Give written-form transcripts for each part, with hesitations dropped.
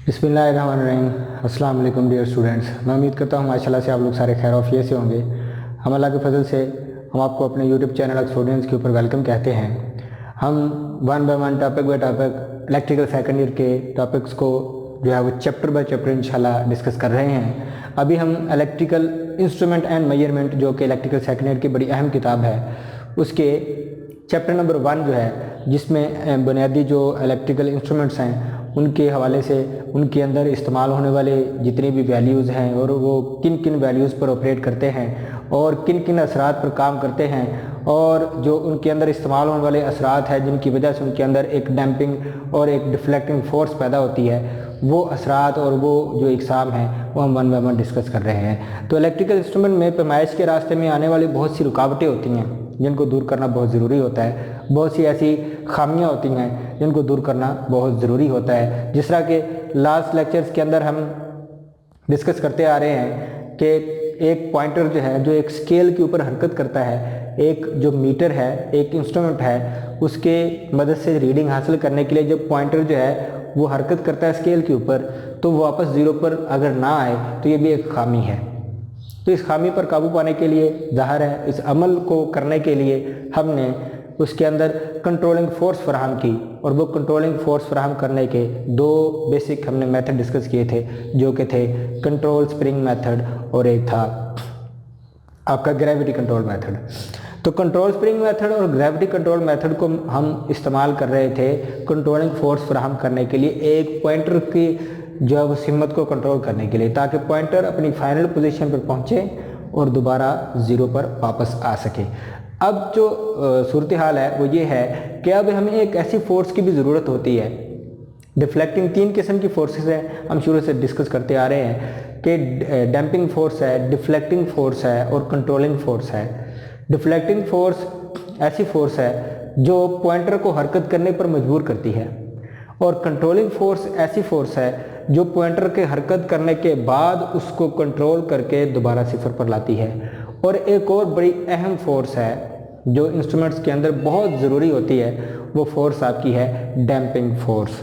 बिस्मिल्लाहिर्रहमानिर्रहीम। अस्सलाम वालेकुम डियर स्टूडेंट्स। मैं उम्मीद करता हूँ माशाल्लाह से आप लोग सारे खैर औफियत से होंगे। हम अल्लाह के फजल से हम आपको अपने यूट्यूब चैनल एक्सपीरियंस के ऊपर वेलकम कहते हैं। हम one by one topic by topic electrical second year के टॉपिक्स को जो है वो चैप्टर बाय चैप्टर इंशाल्लाह डिस्कस कर रहे हैं। अभी हम इलेक्ट्रिकल इंस्ट्रूमेंट एंड मेजरमेंट जो कि इलेक्ट्रिकल सेकंड ईयर की बड़ी अहम किताब है उसके चैप्टर नंबर 1 जो है जिसमें बुनियादी जो इलेक्ट्रिकल इंस्ट्रूमेंट्स हैं उनके हवाले से उनके अंदर इस्तेमाल होने वाले जितनी भी वैल्यूज़ हैं और वो किन किन वैल्यूज़ पर ऑपरेट करते हैं और किन किन असरात पर काम करते हैं और जो उनके अंदर इस्तेमाल होने वाले असरात हैं जिनकी वजह से उनके अंदर एक डैम्पिंग और एक डिफ्लेक्टिंग फोर्स पैदा होती है, वो असरात और वो जो इकसाम हैं वो हम वन बाय वन डिस्कस कर रहे हैं। तो इलेक्ट्रिकल इंस्ट्रूमेंट में पैमाइश के रास्ते में आने वाली बहुत सी रुकावटें होती हैं जिनको दूर करना बहुत ज़रूरी होता है। बहुत सी ऐसी खामियां होती हैं जिनको दूर करना बहुत ज़रूरी होता है। जिस तरह के लास्ट लेक्चर्स के अंदर हम डिस्कस करते आ रहे हैं कि एक पॉइंटर जो है जो एक स्केल के ऊपर हरकत करता है, एक जो मीटर है एक इंस्ट्रूमेंट है उसके मदद से रीडिंग हासिल करने के लिए जब पॉइंटर जो है वो हरकत करता है स्केल के ऊपर तो वो वापस ज़ीरो पर अगर ना आए तो ये भी एक खामी है। तो इस खामी पर काबू पाने के लिए ज़ाहिर है इस अमल को करने के लिए हमने उसके अंदर कंट्रोलिंग फोर्स फराहम की और वो कंट्रोलिंग फोर्स फराहम करने के 2 बेसिक हमने मेथड डिस्कस किए थे जो कि थे कंट्रोल स्प्रिंग मेथड और एक था आपका ग्रेविटी कंट्रोल मेथड। तो कंट्रोल स्प्रिंग मेथड और ग्रेविटी कंट्रोल मेथड को हम इस्तेमाल कर रहे थे कंट्रोलिंग फोर्स फराहम करने के लिए एक पॉइंटर की जो है उस हिम्मत को कंट्रोल करने के लिए, ताकि पॉइंटर अपनी फाइनल पोजीशन पर पहुंचे और दोबारा ज़ीरो पर वापस आ सके। अब जो सूरत हाल है वो ये है कि अब हमें एक ऐसी फोर्स की भी ज़रूरत होती है। डिफ्लेक्टिंग 3 किस्म की फोर्सेस हैं, हम शुरू से डिस्कस करते आ रहे हैं कि डैम्पिंग फोर्स है, डिफ्लेक्टिंग फोर्स है और कंट्रोलिंग फोर्स है। डिफ्लेक्टिंग फोर्स ऐसी फोर्स है जो पॉइंटर को हरकत करने पर मजबूर करती है और कंट्रोलिंग फोर्स ऐसी फोर्स है जो पॉइंटर के हरकत करने के बाद उसको कंट्रोल करके दोबारा सिफर पर लाती है। और एक और बड़ी अहम फोर्स है जो इंस्ट्रूमेंट्स के अंदर बहुत ज़रूरी होती है, वो फोर्स आपकी है डैम्पिंग फोर्स।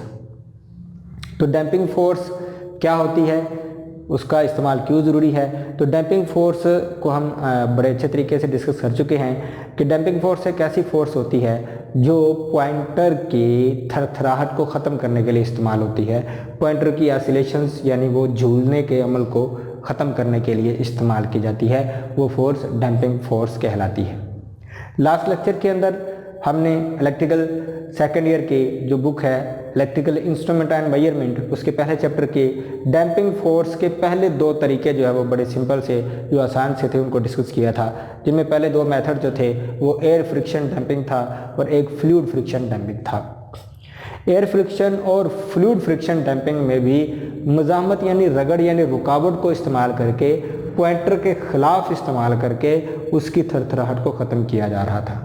तो डैम्पिंग फोर्स क्या होती है, उसका इस्तेमाल क्यों ज़रूरी है? तो डैम्पिंग फोर्स को हम बड़े अच्छे तरीके से डिस्कस कर चुके हैं कि डैम्पिंग फोर्स एक ऐसी फोर्स होती है जो पॉइंटर की थरथराहट को ख़त्म करने के लिए इस्तेमाल होती है। पॉइंटर की ऑसिलेशंस यानी वो झूलने के अमल को ख़त्म करने के लिए इस्तेमाल की जाती है, वो फोर्स डैम्पिंग फोर्स कहलाती है। लास्ट लेक्चर के अंदर हमने इलेक्ट्रिकल सेकंड ईयर की जो बुक है इलेक्ट्रिकल इंस्ट्रूमेंट एंड मेजरमेंट उसके पहले चैप्टर के डैम्पिंग फोर्स के पहले 2 तरीके जो है वो बड़े सिंपल से जो आसान से थे उनको डिस्कस किया था, जिनमें पहले 2 मेथड जो थे वो एयर फ्रिक्शन डैम्पिंग था और एक फ्लूइड फ्रिक्शन डैम्पिंग था। एयर फ्रिक्शन और फ्लूइड फ्रिक्शन डैम्पिंग में भी मज़ाहमत यानी रगड़ यानी रुकावट को इस्तेमाल करके पॉइंटर के ख़िलाफ़ इस्तेमाल करके उसकी थरथराहट को ख़त्म किया जा रहा था।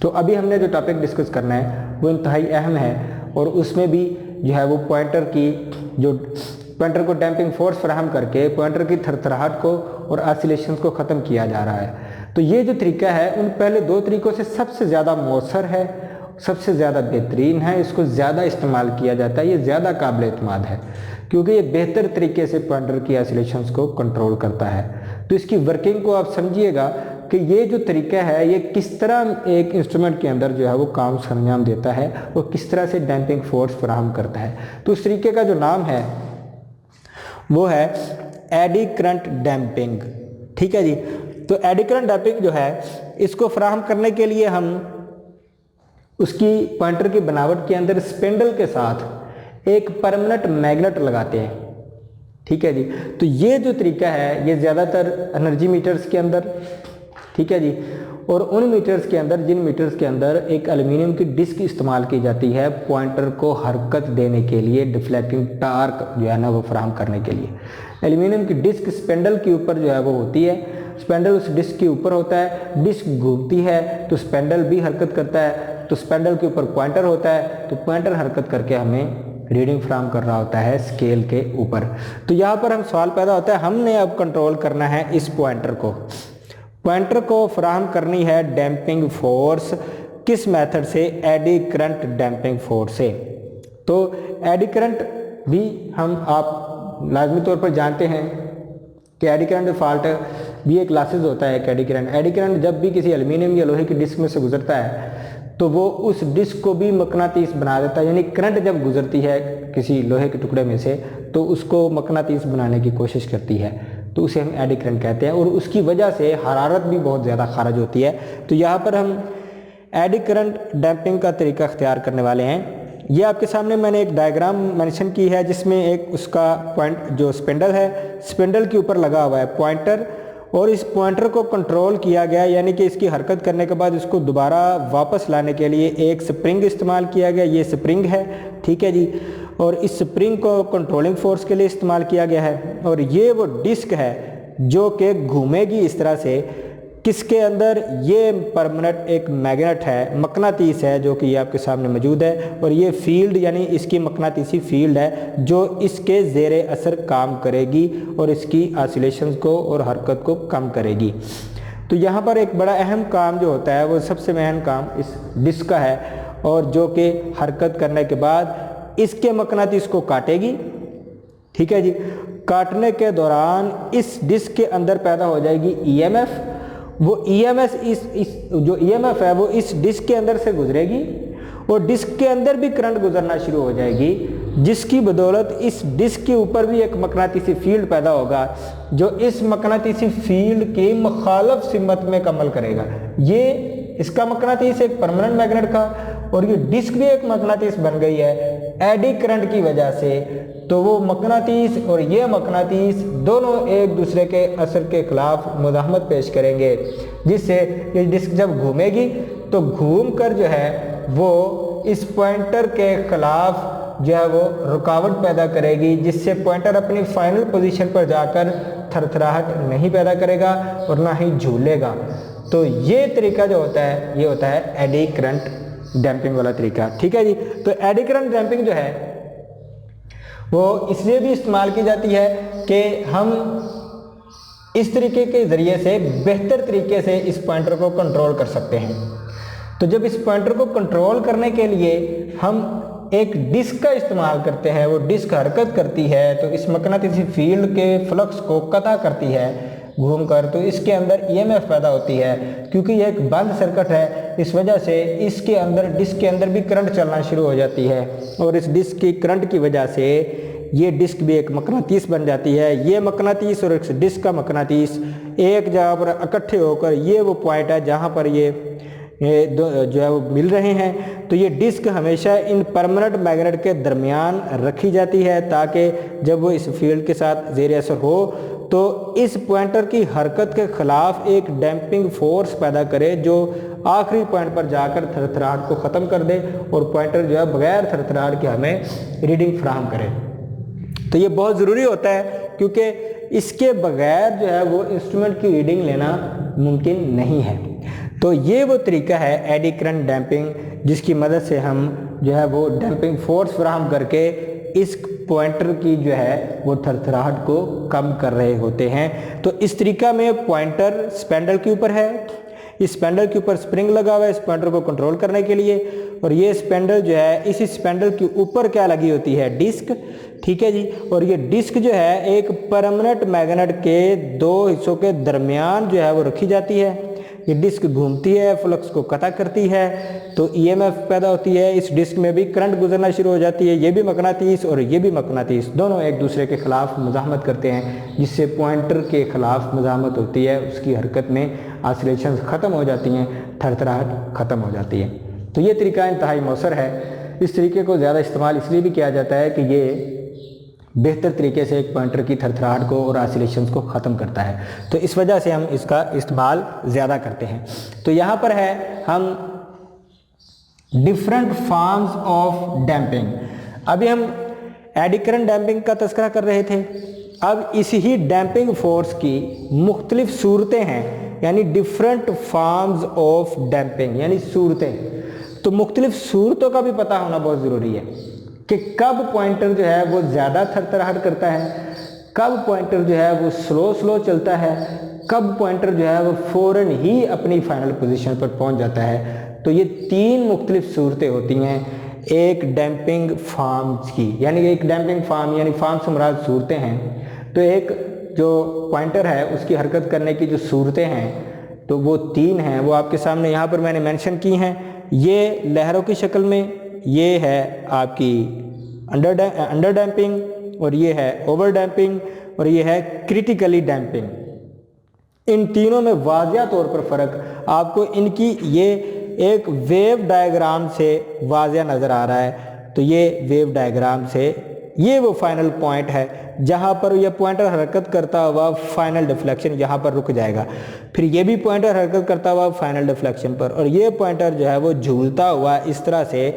तो अभी हमने जो टॉपिक डिस्कस करना है वो इंतहाई अहम है और उसमें भी जो है वो पॉइंटर को डैम्पिंग फोर्स फराहम करके पॉइंटर की थरथराहट को और ऑसिलेशंस को ख़त्म किया जा रहा है। तो ये जो तरीका है उन पहले 2 तरीक़ों से सबसे ज़्यादा मौसर है, सबसे ज़्यादा बेहतरीन है, इसको ज़्यादा इस्तेमाल किया जाता है, ये ज़्यादा काबिल एतमाद है क्योंकि ये बेहतर तरीके से पॉइंटर की ऑसिलेशंस को कंट्रोल करता है। तो इसकी वर्किंग को आप समझिएगा कि ये जो तरीका है ये किस तरह एक इंस्ट्रूमेंट के अंदर जो है वो काम सरंजाम देता है और किस तरह से डैम्पिंग फोर्स फराहम करता है। तो उस तरीके का जो नाम है वो है एडी करंट डैम्पिंग। ठीक है जी। तो एडी करंट डैम्पिंग जो है इसको फराहम करने के लिए हम उसकी पॉइंटर की बनावट के अंदर स्पिंडल के साथ एक परमानेंट मैग्नेट लगाते हैं। ठीक है जी। तो ये जो तरीका है ये ज़्यादातर एनर्जी मीटर्स के अंदर, ठीक है जी, और उन मीटर्स के अंदर जिन मीटर्स के अंदर एक एल्युमिनियम की डिस्क इस्तेमाल की जाती है पॉइंटर को हरकत देने के लिए, डिफ्लेक्टिंग टार्क जो है ना वो फराहम करने के लिए। एल्युमिनियम की डिस्क स्पेंडल के ऊपर जो है वो होती है, स्पेंडल उस डिस्क के ऊपर होता है, डिस्क घूमती है तो स्पेंडल भी हरकत करता है, तो स्पेंडल के ऊपर पॉइंटर होता है तो पॉइंटर हरकत करके हमें रीडिंग फराहम कर रहा होता है स्केल के ऊपर। तो यहाँ पर हम सवाल पैदा होता है हमने अब कंट्रोल करना है इस पॉइंटर को फराहम करनी है डैम्पिंग फोर्स किस मेथड से? एडी करंट डैम्पिंग फोर्स से। तो एडी करंट भी आप लाजमी तौर पर जानते हैं कि एडी करंट फॉल्ट भी एक क्लासेस होता है। एक एडी करंट जब भी किसी एल्युमिनियम या लोहे की डिस्क में से गुजरता है तो वो उस डिस्क को भी मकनातीस बना देता है, यानी करंट जब गुजरती है किसी लोहे के टुकड़े में से तो उसको मकनातीस बनाने की कोशिश करती है, तो उसे हम एडी करंट कहते हैं, और उसकी वजह से हरारत भी बहुत ज़्यादा खारिज होती है। तो यहाँ पर हम एडी करंट डैम्पिंग का तरीका अख्तियार करने वाले हैं। ये आपके सामने मैंने एक डायग्राम मेंशन की है जिसमें एक उसका पॉइंट जो स्पिंडल है, स्पिंडल के ऊपर लगा हुआ है पॉइंटर, और इस पॉइंटर को कंट्रोल किया गया, यानी कि इसकी हरकत करने के बाद इसको दोबारा वापस लाने के लिए एक स्प्रिंग इस्तेमाल किया गया। ये स्प्रिंग है, ठीक है जी, और इस स्प्रिंग को कंट्रोलिंग फोर्स के लिए इस्तेमाल किया गया है। और ये वो डिस्क है जो कि घूमेगी इस तरह से, किसके अंदर, ये परमानेंट एक मैग्नेट है, मकनातीस है, जो कि ये आपके सामने मौजूद है, और ये फील्ड यानी इसकी मकनातीसी फील्ड है जो इसके ज़ेरे असर काम करेगी और इसकी ऑसिलेशंस को और हरकत को कम करेगी। तो यहाँ पर एक बड़ा अहम काम जो होता है वो सबसे अहम काम इस डिस्क का है, और जो कि हरकत करने के बाद इसके मकनातीस को काटेगी, ठीक है जी। काटने के दौरान इस डिस्क के अंदर पैदा हो जाएगी ईएमएफ। वो ईएमएफ इस जो ईएमएफ है वो इस डिस्क के अंदर से गुजरेगी और डिस्क के अंदर भी करंट गुजरना शुरू हो जाएगी, जिसकी बदौलत इस डिस्क के ऊपर भी एक मकनातीसी फील्ड पैदा होगा जो इस मकनातीसी फील्ड की मुखालफ सिमत में कमल करेगा। ये इसका मकनातीस एक परमानेंट मैग्नेट का, और ये डिस्क भी एक मकनातीस बन गई है एडी करंट की वजह से। तो वो मकनातीस और ये मकनातीस दोनों एक दूसरे के असर के खिलाफ मुज़ाहमत पेश करेंगे, जिससे ये डिस्क जब घूमेगी तो घूम कर जो है वो इस पॉइंटर के खिलाफ जो है वो रुकावट पैदा करेगी, जिससे पॉइंटर अपनी फाइनल पोजीशन पर जाकर थरथराहट नहीं पैदा करेगा और ना ही झूलेगा। तो ये तरीका जो होता है ये होता है एडी करंट डैम्पिंग वाला तरीका, ठीक है जी। तो एडी करंट डैम्पिंग जो है वो इसलिए भी इस्तेमाल की जाती है कि हम इस तरीके के ज़रिए से बेहतर तरीके से इस पॉइंटर को कंट्रोल कर सकते हैं। तो जब इस पॉइंटर को कंट्रोल करने के लिए हम एक डिस्क का इस्तेमाल करते हैं, वो डिस्क हरकत करती है तो इस मकनातीसी फील्ड के फ्लक्स को कता करती है घूमकर, तो इसके अंदर ईएमएफ पैदा होती है। क्योंकि ये एक बंद सर्किट है, इस वजह से इसके अंदर डिस्क के अंदर भी करंट चलना शुरू हो जाती है, और इस डिस्क की करंट की वजह से ये डिस्क भी एक मकनातीस बन जाती है। ये मकनातीस और इस डिस्क का मकनातीस एक जगह पर इकट्ठे होकर ये वो पॉइंट है जहाँ पर ये जो है वो मिल रहे हैं। तो ये डिस्क हमेशा इन परमानेंट मैग्नेट के दरमियान रखी जाती है ताकि जब वो इस फील्ड के साथ ज़ेर असर हो तो इस पॉइंटर की हरकत के खिलाफ एक डैम्पिंग फोर्स पैदा करे जो आखिरी पॉइंट पर जाकर थरथराहट को ख़त्म कर दे और पॉइंटर जो है बगैर थरथराहट के हमें रीडिंग फराहम करे। तो ये बहुत ज़रूरी होता है क्योंकि इसके बगैर जो है वो इंस्ट्रूमेंट की रीडिंग लेना मुमकिन नहीं है। तो ये वो तरीका है एडी करंट डैम्पिंग, जिसकी मदद से हम जो है वो डैम्पिंग फोर्स फराहम करके इस पॉइंटर की जो है वो थरथराहट को कम कर रहे होते हैं। तो इस तरीका में पॉइंटर स्पेंडल के ऊपर है, इस स्पेंडल के ऊपर स्प्रिंग लगा हुआ है इस पॉइंटर को कंट्रोल करने के लिए, और ये स्पेंडल जो है इस स्पेंडल के ऊपर क्या लगी होती है, डिस्क, ठीक है जी। और ये डिस्क जो है एक परमानेंट मैग्नेट के दो हिस्सों के दरमियान जो है वो रखी जाती है। ये डिस्क घूमती है, फ्लक्स को कता करती है, तो ईएमएफ पैदा होती है, इस डिस्क में भी करंट गुजरना शुरू हो जाती है। ये भी मकनातीस और ये भी मकनातीस दोनों एक दूसरे के खिलाफ मुज़ाहमत करते हैं, जिससे पॉइंटर के खिलाफ मुज़ाहमत होती है, उसकी हरकत में ऑसिलेशंस ख़त्म हो जाती हैं, थरथराहट ख़त्म हो जाती है। तो ये तरीका इंतहाई मौसर है। इस तरीके को ज़्यादा इस्तेमाल इसलिए भी किया जाता है कि ये बेहतर तरीके से एक पॉइंटर की थरथराहट को और ऑसिलेशंस को ख़त्म करता है, तो इस वजह से हम इसका इस्तेमाल ज़्यादा करते हैं। तो यहाँ पर है हम डिफरेंट फॉर्म्स ऑफ डैम्पिंग। अभी हम एडी करंट डैम्पिंग का तज़किरा कर रहे थे, अब इसी ही डैम्पिंग फोर्स की मुख्तलिफ सूरतें हैं, यानी डिफरेंट फॉर्म्स ऑफ डैम्पिंग, यानी सूरतें। तो मुख्तलिफ सूरतों का भी पता होना बहुत ज़रूरी है कि कब पॉइंटर जो है वो ज़्यादा थरथराहट करता है, कब पॉइंटर जो है वो स्लो चलता है, कब पॉइंटर जो है वो फ़ौरन ही अपनी फाइनल पोजीशन पर पहुंच जाता है। तो ये तीन मुख्तलिफ सूरतें होती हैं। एक डैम्पिंग फॉर्म्स की, यानी एक डैम्पिंग फॉर्म यानी फॉर्म से मुराद सूरतें हैं। तो एक जो पॉइंटर है उसकी हरकत करने की जो सूरतें हैं तो वो 3 हैं, वो आपके सामने यहाँ पर मैंने मेंशन की हैं। ये लहरों की शक्ल में, ये है आपकी अंडर डैम्पिंग, और ये है ओवर डैम्पिंग, और ये है क्रिटिकली डैम्पिंग। इन तीनों में वाज़िया तौर पर फ़र्क आपको इनकी ये एक वेव डायग्राम से वाज़िया नज़र आ रहा है। तो ये वेव डायग्राम से ये वो फाइनल पॉइंट है जहाँ पर यह पॉइंटर हरकत करता हुआ फाइनल डिफ्लेक्शन यहाँ पर रुक जाएगा। फिर ये भी पॉइंटर हरकत करता हुआ फाइनल डिफ्लेक्शन पर, और ये पॉइंटर जो है वो झूलता हुआ इस तरह से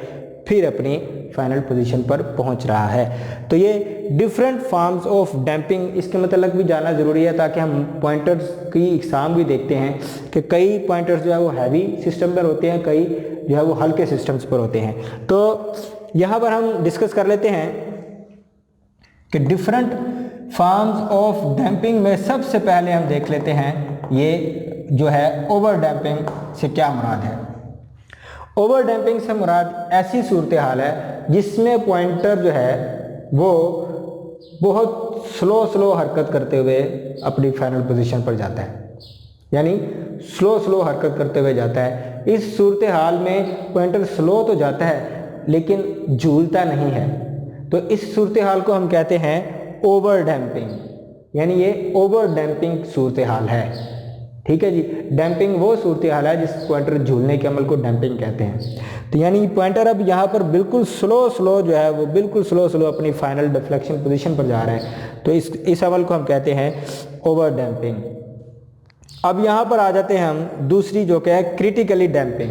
फिर अपनी फाइनल पोजीशन पर पहुंच रहा है। तो ये डिफरेंट फॉर्म्स ऑफ डैम्पिंग, इसके मतलब भी जानना ज़रूरी है ताकि हम पॉइंटर्स की इकसाम भी देखते हैं कि कई पॉइंटर्स जो है वो हैवी सिस्टम पर होते हैं, कई जो है वो हल्के सिस्टम्स पर होते हैं। तो यहाँ पर हम डिस्कस कर लेते हैं कि डिफरेंट फॉर्म्स ऑफ डैम्पिंग में सबसे पहले हम देख लेते हैं ये जो है ओवर डैम्पिंग से क्या मुराद है। ओवर डैम्पिंग से मुराद ऐसी सूरत हाल है जिसमें पॉइंटर जो है वो बहुत स्लो हरकत करते हुए अपनी फाइनल पोजीशन पर जाता है, यानी स्लो हरकत करते हुए जाता है। इस सूरत हाल में पॉइंटर स्लो तो जाता है लेकिन झूलता नहीं है। तो इस सूरत हाल को हम कहते हैं ओवर डैम्पिंग, यानी ये ओवर डैम्पिंग सूरत हाल है। ठीक है जी, डैम्पिंग वो सूरत हाल है जिस पॉइंटर झूलने के अमल को डैम्पिंग कहते हैं। तो यानी पॉइंटर अब यहाँ पर बिल्कुल स्लो जो है वो बिल्कुल स्लो अपनी फाइनल डिफ्लेक्शन पोजीशन पर जा रहा है। तो इस अमल को हम कहते हैं ओवर डैम्पिंग। अब यहाँ पर आ जाते हैं हम दूसरी जो कि है क्रिटिकली डैम्पिंग।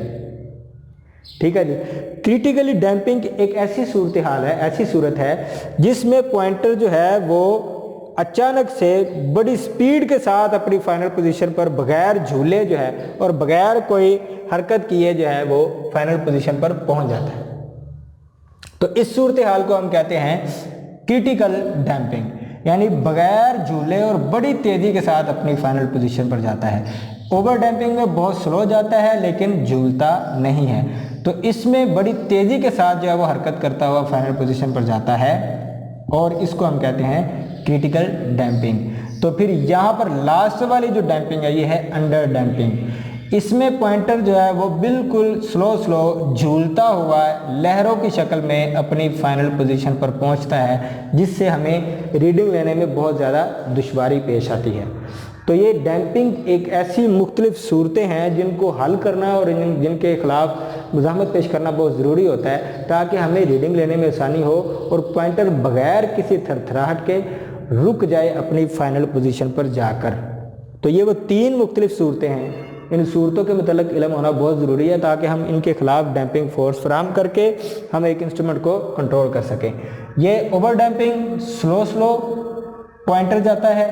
ठीक है जी, क्रिटिकली डैम्पिंग एक ऐसी सूरत हाल है, ऐसी सूरत है जिसमें पॉइंटर जो है वो अचानक से बड़ी स्पीड के साथ अपनी फाइनल पोजीशन पर बगैर झूले जो है और बगैर कोई हरकत किए जो है वो फाइनल पोजीशन पर पहुंच जाता है। तो इस सूरत हाल को हम कहते हैं क्रिटिकल डैम्पिंग, यानी बगैर झूले और बड़ी तेजी के साथ अपनी फाइनल पोजीशन पर जाता है। ओवर डैम्पिंग में बहुत स्लो जाता है लेकिन झूलता नहीं है। तो इसमें बड़ी तेजी के साथ जो है वो हरकत करता हुआ फाइनल पोजीशन पर जाता है और इसको हम कहते हैं क्रिटिकल डैम्पिंग। तो फिर यहाँ पर लास्ट वाली जो डैम्पिंग है ये है अंडर डैम्पिंग। इसमें पॉइंटर जो है वो बिल्कुल स्लो झूलता हुआ लहरों की शक्ल में अपनी फाइनल पोजीशन पर पहुँचता है, जिससे हमें रीडिंग लेने में बहुत ज़्यादा दुश्वारी पेश आती है। तो ये डैम्पिंग एक ऐसी मुख्तलिफ सूरतें हैं जिनको हल करना और जिनके खिलाफ मुज़ाहमत पेश करना बहुत ज़रूरी होता है ताकि हमें रीडिंग लेने में आसानी हो और पॉइंटर बगैर किसी थरथराहट के रुक जाए अपनी फाइनल पोजीशन पर जाकर। तो ये वो 3 मुख्तलिफ सूरतें हैं। इन सूरतों के मतलब इल्म होना बहुत ज़रूरी है ताकि हम इनके खिलाफ डैम्पिंग फोर्स फराहम करके हम एक इंस्ट्रूमेंट को कंट्रोल कर सकें। ये ओवर डैम्पिंग स्लो पॉइंटर जाता है,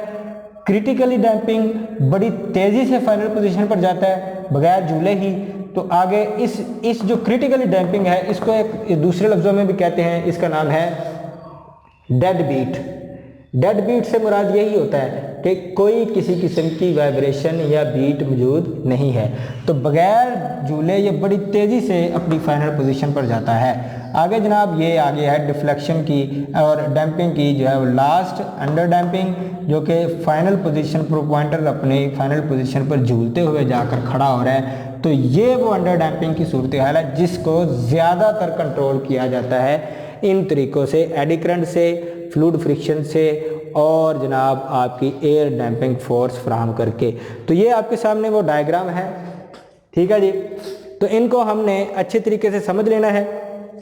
क्रिटिकली डैम्पिंग बड़ी तेज़ी से फाइनल पोजीशन पर जाता है बगैर झूले ही। तो आगे इस जो क्रिटिकली डैम्पिंग है इसको एक दूसरे लफ्ज़ों में भी कहते हैं, इसका नाम है डेड बीट। डेड बीट से मुराद यही होता है कि कोई किसी किस्म की वाइब्रेशन या बीट मौजूद नहीं है। तो बगैर झूले ये बड़ी तेज़ी से अपनी फाइनल पोजीशन पर जाता है। आगे जनाब ये आगे है डिफ्लेक्शन की और डैम्पिंग की जो है वो लास्ट अंडर डैम्पिंग, जो कि फाइनल पोजीशन पर पॉइंटर अपनी फाइनल पोजीशन पर झूलते हुए जाकर खड़ा हो रहा है। तो ये वो अंडर डैम्पिंग की सूरत हाल है जिसको ज़्यादातर कंट्रोल किया जाता है इन तरीक़ों से, एडी करंट से, फ्लूइड फ्रिक्शन से और जनाब आपकी एयर डैम्पिंग फोर्स फराहम करके। तो ये आपके सामने वो डायग्राम है। ठीक है जी, तो इनको हमने अच्छे तरीके से समझ लेना है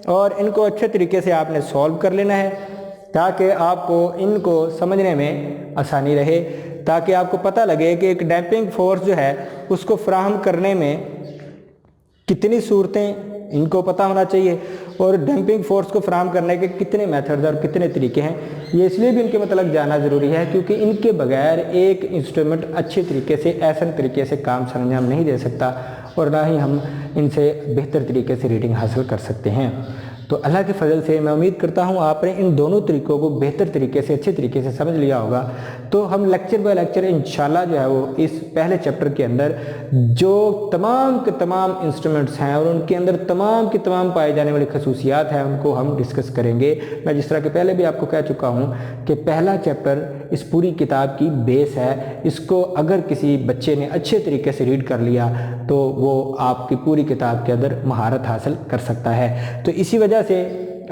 और इनको अच्छे तरीके से आपने सॉल्व कर लेना है ताकि आपको इनको समझने में आसानी रहे, ताकि आपको पता लगे कि एक डैम्पिंग फोर्स जो है उसको फराहम करने में कितनी सूरतें इनको पता होना चाहिए और डैम्पिंग फोर्स को फराहम करने के कितने मेथड्स और कितने तरीके हैं। ये इसलिए भी इनके मतलब जानना ज़रूरी है क्योंकि इनके बगैर एक इंस्ट्रूमेंट अच्छे तरीके से ऐसे तरीके से काम सरंजाम नहीं दे सकता और ना ही हम इनसे बेहतर तरीके से रीडिंग हासिल कर सकते हैं। तो अल्लाह के फजल से मैं उम्मीद करता हूँ आपने इन दोनों तरीक़ों को बेहतर तरीके से, अच्छे तरीके से समझ लिया होगा। तो हम लेक्चर बाय लेक्चर इंशाल्लाह जो है वो इस पहले चैप्टर के अंदर जो तमाम के तमाम इंस्ट्रूमेंट्स हैं और उनके अंदर तमाम की तमाम पाए जाने वाली खसूसियात हैं उनको हम डिस्कस करेंगे। मैं जिस तरह के पहले भी आपको कह चुका हूँ कि पहला चैप्टर इस पूरी किताब की बेस है। इसको अगर किसी बच्चे ने अच्छे तरीके से रीड कर लिया तो वो आपकी पूरी किताब के अंदर महारत हासिल कर सकता है। तो इसी वजह से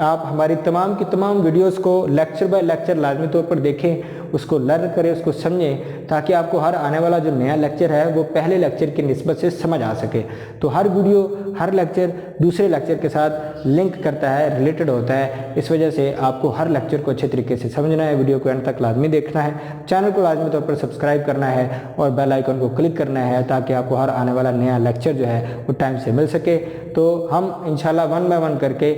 आप हमारी तमाम की तमाम वीडियोस को लेक्चर बाय लेक्चर लाजमी तौर पर देखें, उसको लर्न करें, उसको समझें, ताकि आपको हर आने वाला जो नया लेक्चर है वो पहले लेक्चर की निस्बत से समझ आ सके। तो हर वीडियो, हर लेक्चर दूसरे लेक्चर के साथ लिंक करता है, रिलेटेड होता है। इस वजह से आपको हर लेक्चर को अच्छे तरीके से समझना है, वीडियो को एंड तक लाजमी देखना है, चैनल को लाजमी तौर पर सब्सक्राइब करना है और बेल आइकन को क्लिक करना है ताकि आपको हर आने वाला नया लेक्चर जो है वो टाइम से मिल सके। तो हम इंशाल्लाह 1 बाय 1 करके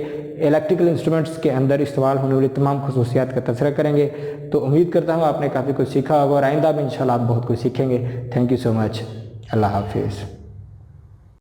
इलेक्ट्रिकल इंस्ट्रूमेंट्स के अंदर इस्तेमाल होने वाली तमाम खसूसियात का तज़किरा करेंगे। तो उम्मीद करता हूँ आपने काफ़ी कुछ सीखा होगा और आइंदा भी इंशाल्लाह आप बहुत कुछ सीखेंगे। Thank you so much. अल्लाह हाफिज़।